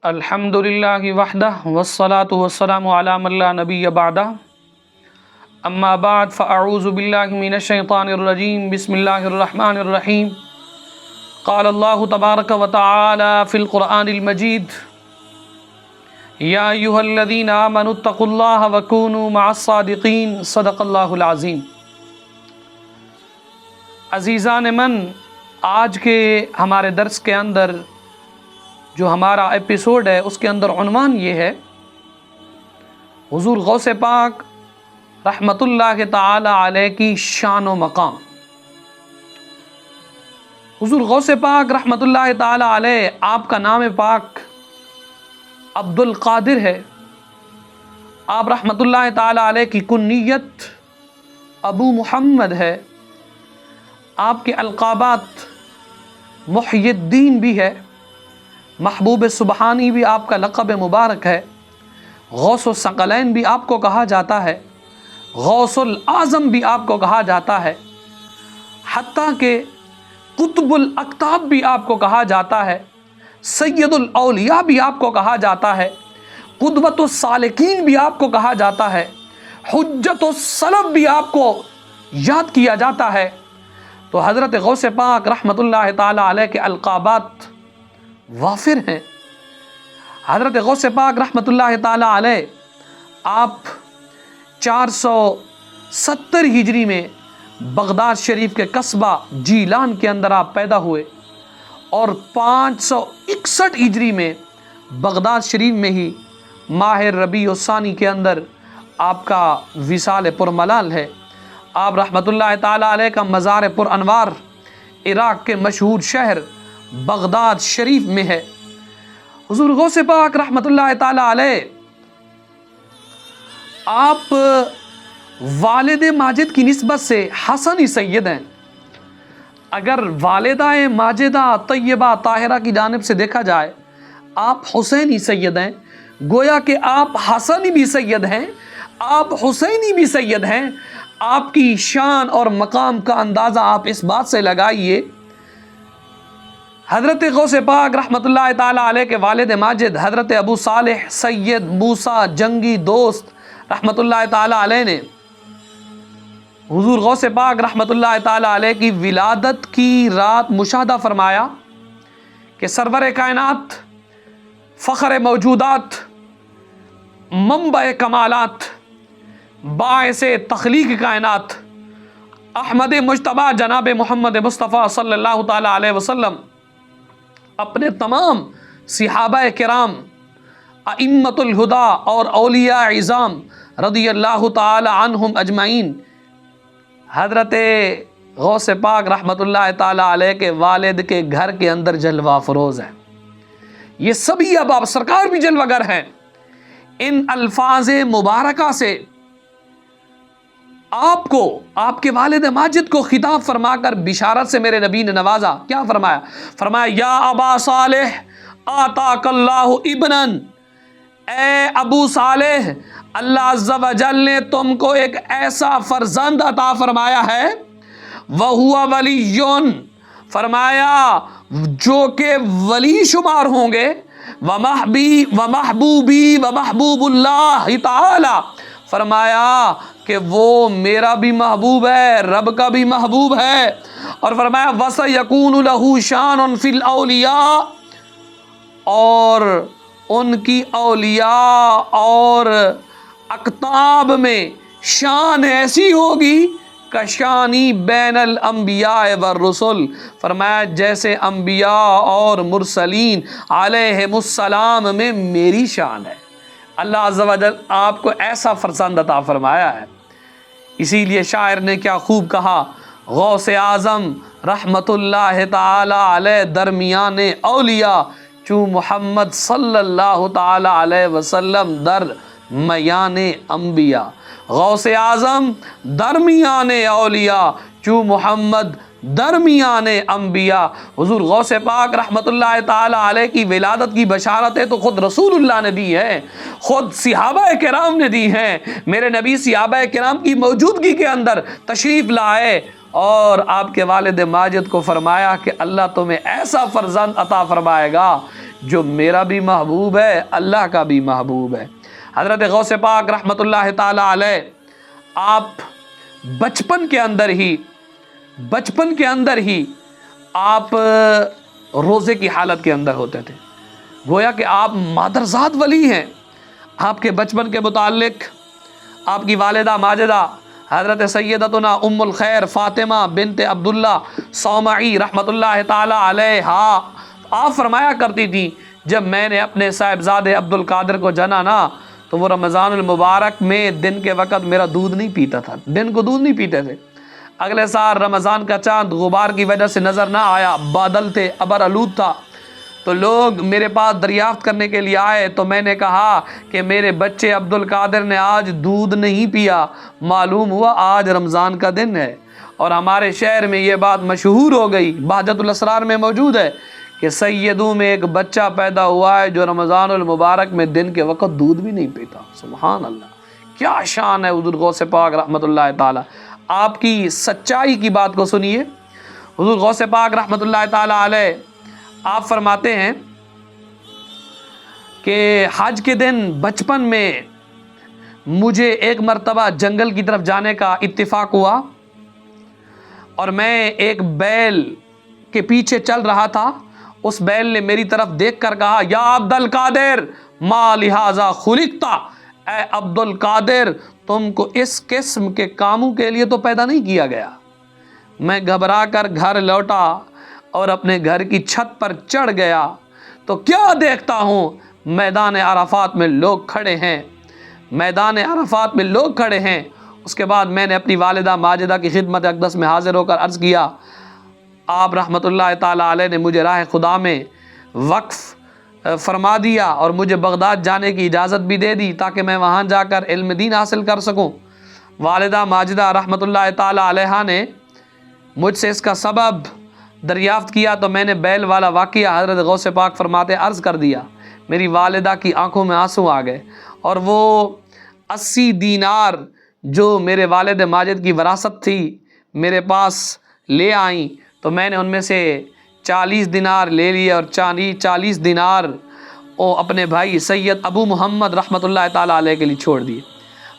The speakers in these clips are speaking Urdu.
الحمد للہ وحدہ والصلاة والسلام علی من لا نبی بعدہ اما بعد فاعوذ باللہ من الشیطان الرجیم بسم اللہ الرحمن الرحیم قال اللہ تبارک و تعالی فی القرآن المجید یا ایہا الذین آمنوا اتقوا اللہ وکونوا مع الصادقین صدق اللہ العظیم۔ عزیزان من، آج کے ہمارے درس کے اندر جو ہمارا ایپیسوڈ ہے اس کے اندر عنوان یہ ہے حضور غوث پاک رحمت اللہ تعالی علیہ کی شان و مقام۔ حضور غوث پاک رحمت اللہ تعالی علیہ، آپ کا نام پاک عبد القادر ہے۔ آپ رحمت اللہ تعالی علیہ کی کنیت ابو محمد ہے۔ آپ کے القابات محی الدین بھی ہے، محبوب سبحانی بھی آپ کا لقب مبارک ہے، غوث الثقلین بھی آپ کو کہا جاتا ہے، غوث الاعظم بھی آپ کو کہا جاتا ہے، حتیٰ کہ قطب الاقطاب بھی آپ کو کہا جاتا ہے، سید الاولیاء بھی آپ کو کہا جاتا ہے، قدوۃ السالکین بھی آپ کو کہا جاتا ہے، حجت السلف بھی آپ کو یاد کیا جاتا ہے۔ تو حضرت غوث پاک رحمت اللہ تعالی علیہ کے القابات وافر ہیں۔ حضرت غوث پاک رحمت اللہ تعالی علیہ آپ 470 ہجری میں بغداد شریف کے قصبہ جیلان کے اندر آپ پیدا ہوئے، اور 561 ہجری میں بغداد شریف میں ہی ماہ ربیع الثانی کے اندر آپ کا وصال پرملال ہے۔ آپ رحمت اللہ تعالی علیہ کا مزار پر انوار عراق کے مشہور شہر بغداد شریف میں ہے۔ حضور غوث پاک رحمت اللہ تعالی علیہ آپ والد ماجد کی نسبت سے حسنی سید ہیں۔ اگر والدہ ماجدہ طیبہ طاہرہ کی جانب سے دیکھا جائے، آپ حسینی سید ہیں، گویا کہ آپ حسنی بھی سید ہیں، آپ حسینی بھی سید ہیں۔ آپ کی شان اور مقام کا اندازہ آپ اس بات سے لگائیے، حضرت غوث پاک رحمت اللہ تعالی علیہ کے والد ماجد حضرت ابو صالح سید موسیٰ جنگی دوست رحمت اللہ تعالی علیہ نے حضور غوث پاک رحمت اللہ تعالی علیہ کی ولادت کی رات مشاہدہ فرمایا کہ سرور کائنات، فخر موجودات، منبع کمالات، باعث تخلیق کائنات، احمد مجتبیٰ جناب محمد مصطفیٰ صلی اللہ تعالی علیہ وسلم اپنے تمام صحابہ کرام، ائمۃ الہدیٰ اور اولیاء عظام رضی اللہ تعالی عنہم اجمعین حضرت غوث پاک رحمت اللہ تعالی علیہ کے والد کے گھر کے اندر جلوہ فروز ہیں۔ یہ سبھی اب آپ سرکار بھی جلوہ گر ہیں۔ ان الفاظ مبارکہ سے آپ کو، آپ کے والد ماجد کو خطاب فرما کر بشارت سے میرے نبی نے نوازا۔ کیا فرمایا؟ فرمایا یا ابا صالح آتاک اللہ ابنا، اے ابو صالح، اللہ عز و جل نے تم کو ایک ایسا فرزند عطا فرمایا ہے، وَهُوَ وَلِيٌّ، فرمایا جو کہ ولی شمار ہوں گے، وَمَحْبُوبِي وَمَحْبُوبُ اللَّهِ تعالی، فرمایا کہ وہ میرا بھی محبوب ہے، رب کا بھی محبوب ہے، اور فرمایا وَسَيَكُونُ لَهُ شَانٌ فِي الْأَوْلِيَاءِ، اور ان کی اولیاء اور اقطاب میں شان ایسی ہوگی کشانی بین الانبیاء والرسل، فرمایا جیسے انبیاء اور مرسلین علیہم السلام میں میری شان ہے۔ اللہ عز و جل آپ کو ایسا فرزند عطا فرمایا ہے۔ اسی لیے شاعر نے کیا خوب کہا، غوث اعظم رحمت اللہ تعالی علیہ درمیان اولیاء، چوں محمد صلی اللہ تعالی علیہ وسلم در میان انبیاء۔ غوث اعظم درمیان اولیاء، چوں محمد درمیان انبیاء۔ حضور غوث پاک رحمت اللہ تعالی علیہ کی ولادت کی بشارتیں تو خود رسول اللہ نے دی ہیں، خود صحابہ کرام نے دی ہیں۔ میرے نبی صحابہ کرام کی موجودگی کے اندر تشریف لائے اور آپ کے والد ماجد کو فرمایا کہ اللہ تمہیں ایسا فرزند عطا فرمائے گا جو میرا بھی محبوب ہے اللہ کا بھی محبوب ہے۔ حضرت غوث پاک رحمۃ اللہ تعالی علیہ آپ بچپن کے اندر ہی آپ روزے کی حالت کے اندر ہوتے تھے، گویا کہ آپ مادرزاد ولی ہیں۔ آپ کے بچپن کے متعلق آپ کی والدہ ماجدہ حضرت سیدتنا ام الخیر فاطمہ بنت عبداللہ صومعی رحمۃ اللہ تعالی علیہا آپ فرمایا کرتی تھی، جب میں نے اپنے صاحبزادے عبد القادر کو جنا نا تو وہ رمضان المبارک میں دن کے وقت میرا دودھ نہیں پیتا تھا، دن کو دودھ نہیں پیتے تھے۔ اگلے سال رمضان کا چاند غبار کی وجہ سے نظر نہ آیا، بادل تھے، ابر آلود تھا، تو لوگ میرے پاس دریافت کرنے کے لیے آئے تو میں نے کہا کہ میرے بچے عبد القادر نے آج دودھ نہیں پیا، معلوم ہوا آج رمضان کا دن ہے۔ اور ہمارے شہر میں یہ بات مشہور ہو گئی، بہجت الاسرار میں موجود ہے کہ سیدوں میں ایک بچہ پیدا ہوا ہے جو رمضان المبارک میں دن کے وقت دودھ بھی نہیں پیتا۔ سبحان اللہ، کیا شان ہے حضور غوث پاک رحمۃ اللہ تعالی۔ آپ کی سچائی کی بات کو سنیے، حضور غوث پاک رحمۃ اللہ تعالی علیہ آپ فرماتے ہیں کہ حج کے دن بچپن میں مجھے ایک مرتبہ جنگل کی طرف جانے کا اتفاق ہوا اور میں ایک بیل کے پیچھے چل رہا تھا۔ اس بیل نے میری طرف دیکھ کر کہا، یا عبد القادر ما لہذا خلقتا، اے عبد القادر تم کو اس قسم کے کاموں کے لیے تو پیدا نہیں کیا گیا۔ میں گھبرا کر گھر لوٹا اور اپنے گھر کی چھت پر چڑھ گیا تو کیا دیکھتا ہوں، میدان عرفات میں لوگ کھڑے ہیں، میدان عرفات میں لوگ کھڑے ہیں۔ اس کے بعد میں نے اپنی والدہ ماجدہ کی خدمت اقدس میں حاضر ہو کر عرض کیا، آپ رحمۃ اللہ تعالی علیہ نے مجھے راہ خدا میں وقف فرما دیا اور مجھے بغداد جانے کی اجازت بھی دے دی تاکہ میں وہاں جا کر علم دین حاصل کر سکوں۔ والدہ ماجدہ رحمۃ اللہ تعالی علیہ نے مجھ سے اس کا سبب دریافت کیا تو میں نے بیل والا واقعہ حضرت غوث پاک فرماتے عرض کر دیا۔ میری والدہ کی آنکھوں میں آنسو آ گئے اور وہ 80 دینار جو میرے والد ماجد کی وراثت تھی میرے پاس لے آئیں تو میں نے ان میں سے 40 دینار لے لیے اور 40 دینار وہ اپنے بھائی سید ابو محمد رحمۃ اللہ تعالی علیہ کے لیے چھوڑ دیے۔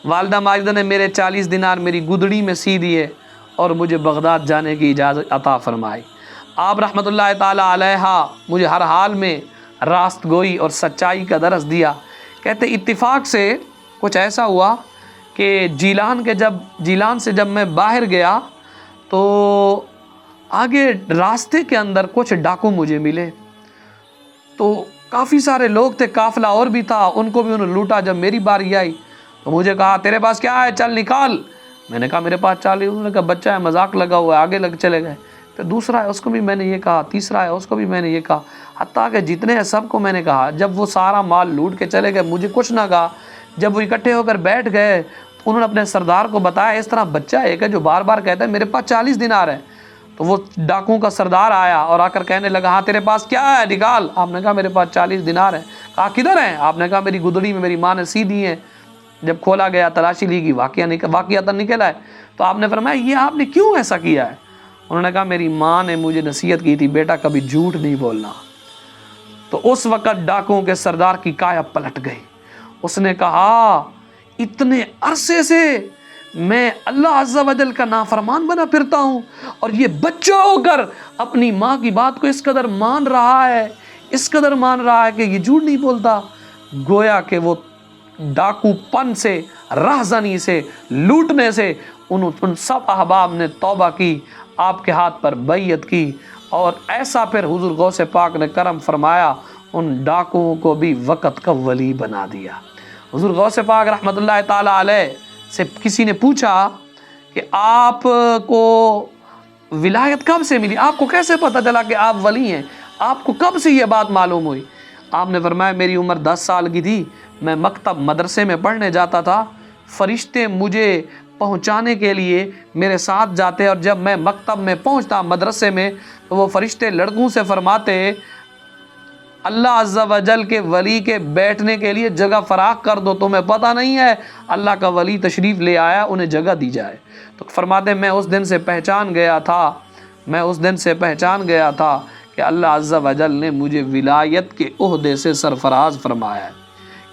والدہ ماجدہ نے میرے 40 دینار میری گدڑی میں سی دیے اور مجھے بغداد جانے کی اجازت عطا فرمائی۔ آپ رحمۃ اللہ تعالی علیہ مجھے ہر حال میں راست گوئی اور سچائی کا درس دیا۔ کہتے اتفاق سے کچھ ایسا ہوا کہ جیلان سے جب میں باہر گیا تو آگے راستے کے اندر کچھ ڈاکو مجھے ملے، تو کافی سارے لوگ تھے، قافلہ اور بھی تھا، ان کو بھی انہوں نے لوٹا۔ جب میری باری آئی تو مجھے کہا تیرے پاس کیا ہے، چل نکال۔ میں نے کہا میرے پاس 40۔ انہوں نے کہا بچہ ہے، مذاق لگا ہوا ہے، آگے چلے گئے۔ پھر دوسرا ہے، اس کو بھی میں نے یہ کہا، تیسرا ہے، اس کو بھی میں نے یہ کہا، حتیٰ کہ جتنے ہیں سب کو میں نے کہا۔ جب وہ سارا مال لوٹ کے چلے گئے مجھے کچھ نہ کہا۔ جب وہ اکٹھے ہو کر بیٹھ گئے تو انہوں نے اپنے سردار کو بتایا اس طرح بچہ ایک ہے جو بار بار کہتا ہے میرے پاس 40 دینار ہے۔ تو وہ ڈاکوؤں کا سردار آیا اور آ کر کہنے لگا ہاں تیرے پاس کیا ہے، نکال۔ آپ نے کہا میرے پاس 40 دینار ہے۔ کہا کدھر ہیں؟ آپ نے کہا میری گدڑی میں میری ماں نے سی دی ہیں۔ جب کھولا گیا تلاشی لی گئی، واقعہ نکلا ہے۔ تو آپ نے فرمایا یہ آپ نے کیوں ایسا کیا ہے؟ انہوں نے کہا میری ماں نے مجھے نصیحت کی تھی بیٹا کبھی جھوٹ نہیں بولنا۔ تو اس وقت ڈاکوؤں کے سردار کی کایا پلٹ گئی۔ اس نے کہا اتنے عرصے سے میں اللہ عز و جل کا نافرمان بنا پھرتا ہوں اور یہ بچہ ہو کر اپنی ماں کی بات کو اس قدر مان رہا ہے کہ یہ جھوٹ نہیں بولتا۔ گویا کہ وہ ڈاکو پن سے، رہزنی سے، لوٹنے سے ان سب احباب نے توبہ کی، آپ کے ہاتھ پر بیعت کی، اور ایسا پھر حضور غوث پاک نے کرم فرمایا، ان ڈاکوؤں کو بھی وقت کا ولی بنا دیا۔ حضور غوث پاک رحمۃ اللہ تعالی علیہ سے کسی نے پوچھا کہ آپ کو ولایت کب سے ملی، آپ کو کیسے پتہ چلا کہ آپ ولی ہیں، آپ کو کب سے یہ بات معلوم ہوئی؟ آپ نے فرمایا میری عمر 10 سال کی تھی، میں مکتب مدرسے میں پڑھنے جاتا تھا، فرشتے مجھے پہنچانے کے لیے میرے ساتھ جاتے، اور جب میں مکتب میں پہنچتا مدرسے میں تو وہ فرشتے لڑکوں سے فرماتے اللہ عز و جل کے ولی کے بیٹھنے کے لیے جگہ فراخ کر دو، تمہیں پتہ نہیں ہے اللہ کا ولی تشریف لے آیا، انہیں جگہ دی جائے۔ تو فرماتے میں اس دن سے پہچان گیا تھا کہ اللہ عز و جل نے مجھے ولایت کے عہدے سے سرفراز فرمایا ہے۔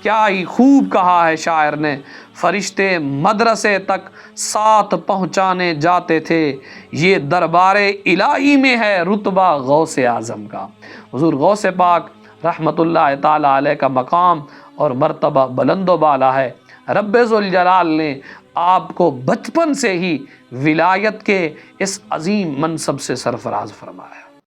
کیا ہی خوب کہا ہے شاعر نے، فرشتے مدرسے تک ساتھ پہنچانے جاتے تھے، یہ دربار الہی میں ہے رتبہ غوث اعظم کا۔ حضور غوث پاک رحمت اللہ تعالی علیہ کا مقام اور مرتبہ بلند و بالا ہے۔ رب ذوالجلال نے آپ کو بچپن سے ہی ولایت کے اس عظیم منصب سے سرفراز فرمایا۔